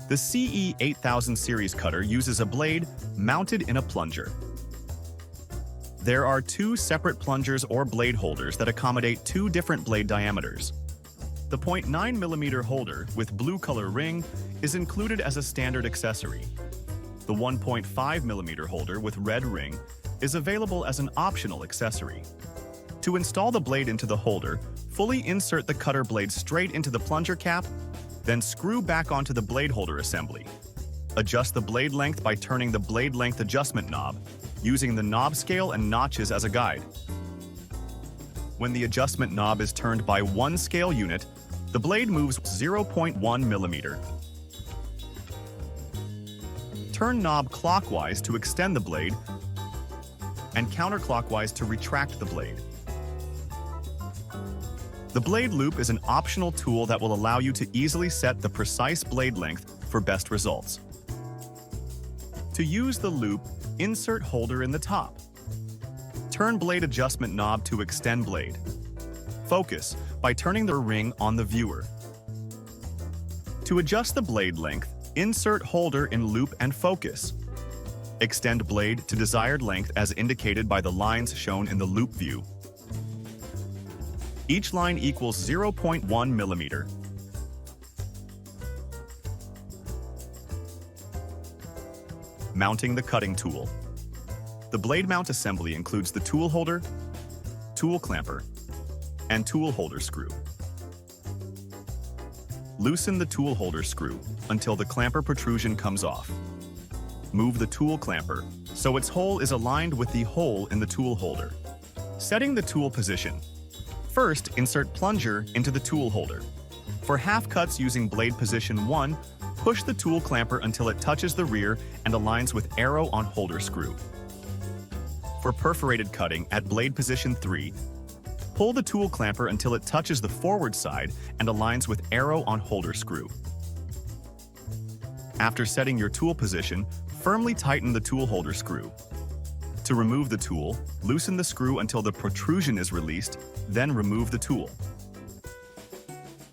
The CE8000 series cutter uses a blade mounted in a plunger. There are two separate plungers or blade holders that accommodate two different blade diameters. The 0.9mm holder with blue color ring is included as a standard accessory. The 1.5mm holder with red ring is available as an optional accessory. To install the blade into the holder, fully insert the cutter blade straight into the plunger cap, then screw back onto the blade holder assembly. Adjust the blade length by turning the blade length adjustment knob, using the knob scale and notches as a guide. When the adjustment knob is turned by 1 scale unit, the blade moves 0.1mm. Turn knob clockwise to extend the blade and counterclockwise to retract the blade. The blade loop is an optional tool that will allow you to easily set the precise blade length for best results. To use the loop, insert holder in the top. Turn blade adjustment knob to extend blade. Focus by turning the ring on the viewer. To adjust the blade length, insert holder in loop and focus. Extend blade to desired length as indicated by the lines shown in the loop view. Each line equals 0.1mm. Mounting the cutting tool. The blade mount assembly includes the tool holder, tool clamper, and tool holder screw. Loosen the tool holder screw until the clamper protrusion comes off. Move the tool clamper so its hole is aligned with the hole in the tool holder. Setting the tool position. First, insert plunger into the tool holder. For half cuts using blade position 1, push the tool clamper until it touches the rear and aligns with arrow on holder screw. For perforated cutting at blade position 3, pull the tool clamper until it touches the forward side and aligns with arrow on holder screw. After setting your tool position, firmly tighten the tool holder screw. To remove the tool, loosen the screw until the protrusion is released, then remove the tool.